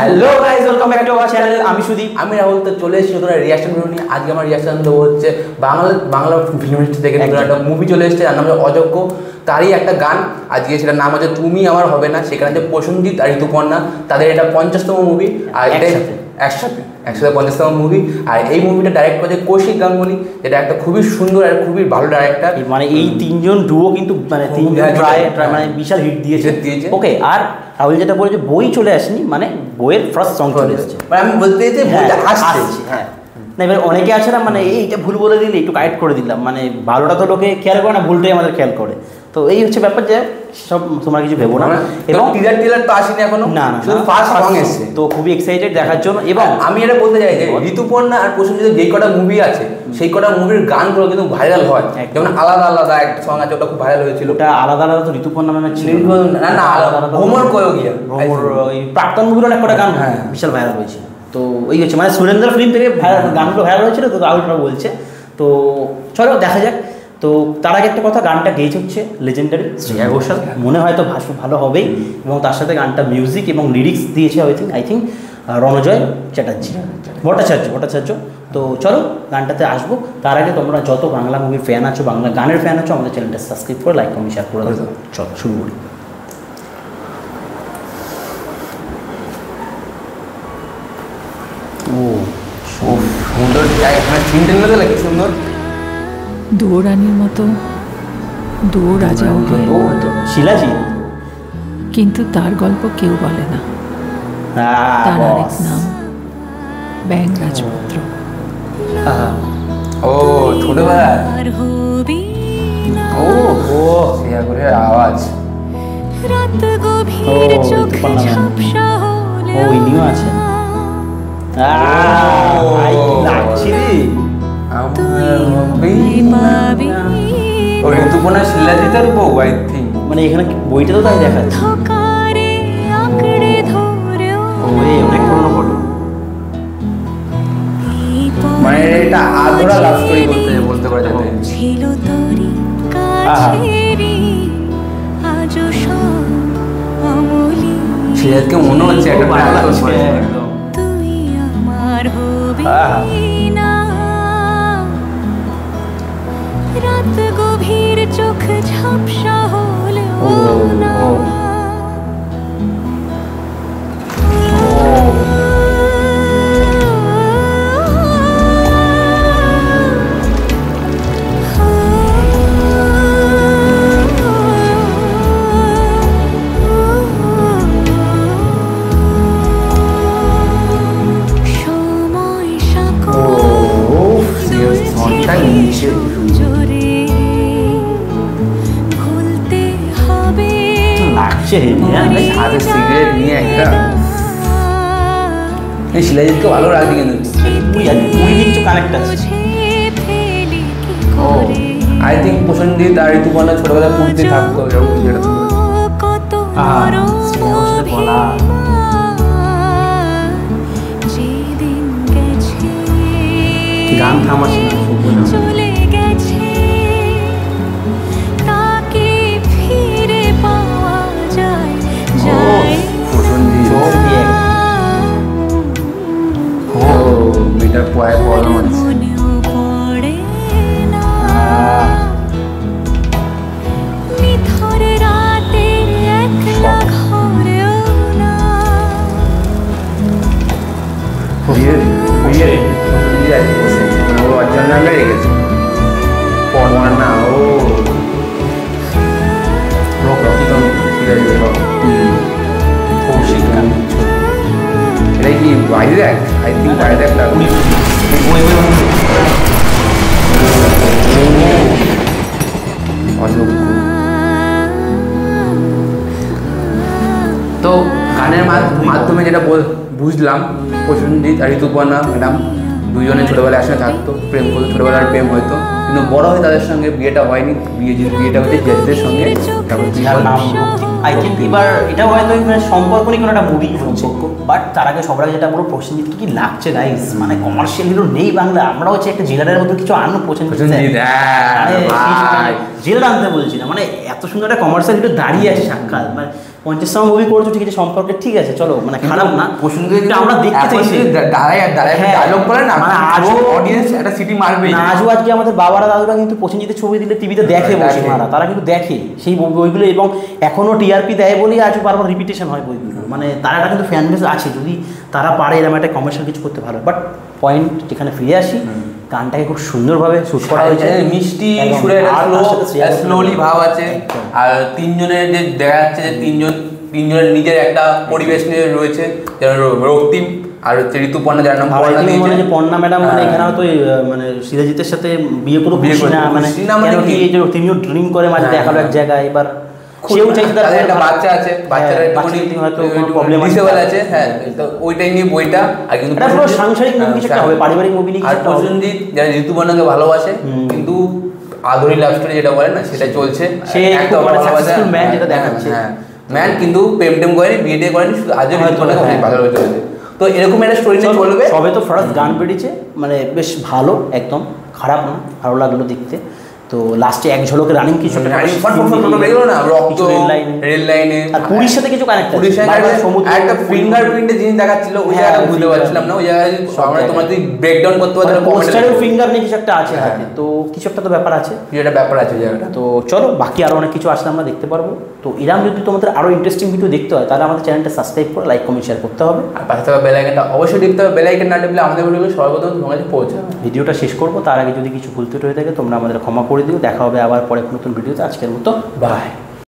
Hello guys, welcome back to our channel. আমি সুদীপ, আমি রাহুল। তো চলে এসেছি নতুন রিয়াকশন ভিডিও নিয়ে। আজকে আমার রিয়াকশন দেবো হচ্ছে বাংলা ফিল্ম ইন্ডাস্ট্রি থেকে নতুন একটা মুভি চলে এসেছে, যার নাম হচ্ছে অযোগ্য। তারই একটা গান আজকে, সেটার নাম হচ্ছে তুমি আমার হবে না। সেখানে হচ্ছে প্রসেনজিৎ আর ঋতুপর্ণা, তাদের এটা 50তম মুভি। আর একসাথে 50তম মুভি। আর এই মুভিটা ডাইরেক্ট করেছে কৌশিক গাঙ্গুলি, যেটা একটা খুবই সুন্দর আর খুবই ভালো ডাইরেক্টর। মানে এই তিনজন ডুও কিন্তু মানে মানে বিশাল হিট দিয়েছে। ওকে, আর রাহুল যেটা বলেছে বই চলে আসেনি, মানে বইয়ের ফার্স্ট সং চলে এসেছে। মানে আমি বলতে চাইছি বইটা আসছে। হ্যাঁ, না এবার অনেকে আছে না, মানে এইটা ভুল বলে দিলে একটু কারেক্ট করে দিলাম, মানে ভালোটা তো লোকে খেয়াল করে না, ভুলটাই আমাদের খেয়াল করে। তো এই হচ্ছে ব্যাপার, যে সব তোমরা কিছু ভেবো না। এবং টিজার তো আসেনি এখনো, না শুধু ফার্স্ট সং এসেছে। তো খুবই এক্সাইটেড দেখার জন্য। এবং আমি এটা বলতে চাই যে ঋতুপর্ণা আর প্রসেনজিতের যেই কটা মুভি আছে, সেই কটা মুভির গানগুলো কিন্তু ভাইরাল হয়। যেমন আলাদা আলাদা একটা সং আছে, ওটা খুব ভাইরাল হয়েছিল। ওটা আলাদা আলাদা তো ঋতুপর্ণা ম্যামের ছিল না, আলাদা আলাদা ভ্রমর কয়েও গিয়া ওই প্রাক্তন মুভির একটা গান বিশাল ভাইরাল হয়েছিল। তো এই হচ্ছে মানে সুরেন্দ্র ফিল্ম থেকে গানগুলো ভাইরাল হয়েছিল। তো রাহুলটা বলছে, তো চলো দেখা যাক। তো তার আগে একটা কথা, গানটা গেয়েছে হচ্ছে লেজেন্ডারি শ্রেয়া ঘোষাল। মনে হয় তো ভালো হবেই। এবং তার সাথে গানটা মিউজিক এবং লিরিক্স দিয়েছে আই থিঙ্ক রণজয় চ্যাটার্জি ভট্টাচার্য। তো চলো গানটাতে আসবো। তার আগে তোমরা যত বাংলা মুভির ফ্যান আছো, বাংলা গানের ফ্যান আছো, আমাদের চ্যানেলটা সাবস্ক্রাইব করে লাইক কমেন্ট শেয়ার করে দেবো। চলো শুরু করি। সুন্দর কি সুন্দর দৌড়ানির মতো দৌড় রাজাও হয়, শিলাজি। কিন্তু তার গল্প কেউ বলে না। তার আরেক নাম ব্যাং রাজপুত্র। ও ছোটবেলা, ও শ্রেয়া ঘোষালের আওয়াজ। ও ইনিও আছে। ঋতুপর্ণা শিলাজিতার বউ, আই থিঙ্ক। মানে এখানে বইটা তো তাই দেখাচ্ছে। অনেক পুরোনো ফটো। মানে এটা আধরা লাভ স্টোরি বলতে পারে যাতে। শিলাজিকে মনে হচ্ছে একটা রাত গভীর চোখ ঝাপসা হলেও হাতে সিগারেট নিয়ে একটা। এই শিলাজিৎকে ভালো লাগছে কিন্তু কিছু কানেক্ট আছে। ও আই থিঙ্ক প্রসেনজিৎ আর ঋতুপর্ণা ছোটবেলায় পুরীতে থাকতো, এরকম যেটা বলা। গান থামাচ্ছে না, চলে গেছে তাকে ফিরে পাওয়া যায়। মেয়েটার পয়ে পড়ানো হচ্ছে। এটা কি ভাইজ্যাক? আই থিঙ্ক ভাইজ্যাক লাগবে। অযোগ্য। তো গানের মাধ্যমে যেটা বুঝলাম, প্রসেনজিৎ আর ঋতুপর্ণা ম্যাডাম দুজনে ছোটোবেলায় একসঙ্গে থাকতো, প্রেম করতো, ছোটোবেলার প্রেম হয়তো, কিন্তু বড় হয়ে তাদের সঙ্গে বিয়েটা হয়নি। বিয়েটা হচ্ছে জেজদের সঙ্গে। আই থিঙ্ক এবার এটা হয়তো সম্পর্ক নিয়ে কোনো একটা মুভি সম্পর্ক। বাট তার আগে সবার আগে যেটা বলো, প্রসেনজিৎ কি লাগছে গাইস, মানে কমার্শিয়াল হিরো নেই বাংলা। আমরা হচ্ছে একটা জেলারের মতো কিছু আনো প্রসেনজিৎ, জেলার আনতে বলছি না, মানে এত সুন্দর একটা কমার্শিয়াল হিরো দাঁড়িয়ে আছে সাক্ষাৎ। মানে 50তম মুভি করেছো ঠিক আছে, সম্পর্কে ঠিক আছে, চলো মানে খারাপ না, প্রসেনজিৎ কিন্তু আমরা দেখতে চাইছি দাঁড়ায় হ্যাঁ, ডায়লগ বলে না, মানে আজও অডিয়েন্স একটা সিটি মারবে না, আজও আজকে আমাদের বাবারা দাদুরা কিন্তু প্রসেনজিতের ছবি দিলে টিভিতে দেখে বসে, মারা তারা কিন্তু দেখে সেই বইগুলো, এবং এখনও টিআরপি দেয় বলেই আজও বারবার রিপিটেশন হয় বইগুলো, মানে তারা একটা কিন্তু ফ্যান বেস আছে, যদি তারা পারে এরকম একটা কমার্শিয়াল কিছু করতে ভালো। বাট পয়েন্ট যেখানে ফিরে আসি, গানটাকে খুব সুন্দরভাবে শুট করা হয়েছে, মিষ্টি একদম। সুরে আর তার সাথে শ্রেয়া ঘোষাল স্লোলি ভাব আছে, একদম। আর তিনজনের যে দেখা যাচ্ছে যে তিনজনের নিজের একটা পরিবেশ নিয়ে রয়েছে, যেমন রক্তিম আর হচ্ছে ঋতুপর্ণা, যার নাম আর পর্ণা এদিকে দিয়েছে। মনে হয় যে পর্ণা ম্যাডাম মানে হ্যাঁ। এখানে হয়তো মানে সিরাজিতের সাথে বিয়ে করে বিয়ে খুশি করে না, মানে খুশি না, মানে কেন কি কি? এই যে তিনিও ড্রিম করে মাঝে হ্যাঁ, দেখালো এক হ্যাঁ। জায়গায়, এবার সেও চাইছে তার তাদের একটা ভালো- বাচ্চা আছে, বাচ্চারা হ্যাঁ, একটুখানি বাচ্চাদের হয়তো কোনো প্রবলেম ডিসেবল আছে, হ্যাঁ, তো ওইটাই নিয়ে বইটা। আর কিন্তু এটা পুরো প্রসেনজিৎ- সাংসারিক মুভি কিছু একটা হবে, পারিবারিক মুভি নিয়ে আর কিছু একটা হবে। প্রসেনজিৎ যারা ঋতুপর্ণাকে ভালোবাসে, কিন্তু আদরি লাভ স্টোরি যেটা বলে না, সেটা চলছে। সে একটা খুব মানে ভালোবাসা, successful man হ্যাঁ, যেটা দেখাচ্ছে। হ্যাঁ, ম্যান, কিন্তু প্রেম টেম করেনি, বিয়ে টিয়ে করেনি, শুধু আজও হয়তো, ঋতুপর্ণাকে হ্যাঁ। ভালোবাসা চলেছে। তো এরকম একটা স্টোরি নিয়ে চলো, চলবে। সবে তো ফার্স্ট গান বেরিয়েছে, মানে বেশ ভালো, একদম খারাপ না, ভালো লাগলো দেখতে। তো লাস্টে এক ঝলকে রানিং কিছু একটা রানিং ফট ফট ফট বেরোলো না, রক্ত, কিছু রেল লাইনে, আর পুরীর সাথে কিছু কানেক্ট পুরীর সাথে একটা ফিঙ্গারপ্রিন্টের জিনিস দেখাচ্ছিল, ওই হ্যাঁ, জায়গাটা বুঝতে finger. পারছিলাম না, ওই জায়গায় সব আমরা জায়গায়। তোমার যদি ব্রেকডাউন করতে পারো তাহলে পোস্টারেও ফিঙ্গার নিয়ে কিছু একটা আছে হ্যাঁ। হাতে, তো কিছু একটা তো ব্যাপার আছে। একটা ব্যাপার আছে ওই জায়গাটা। তো চলো, বাকি আরও অনেক কিছু আসলে আমরা দেখতে পারবো। তো এরকম যদি তোমাদের আরও ইন্টারেস্টিং ভিডিও দেখতে হয়, তাহলে আমাদের চ্যানেলটা সাবস্ক্রাইব করে লাইক কমেন্ট শেয়ার করতে হবে। আর পাশে থাকা বেল আইকনটা অবশ্যই টিপতে হবে, বেল আইকন না টিপলে আমাদের ভিডিওগুলো সর্বপ্রথম তোমার কাছে পৌঁছাবে। ভিডিওটা শেষ করবো, তার আগে যদি কিছু ভুল ত্রুটি হয়ে থাকে তোমরা আমাদের ক্ষমা করে দিও। দেখা হবে আবার পরে নতুন ভিডিওতে। আজকের মতো বাই।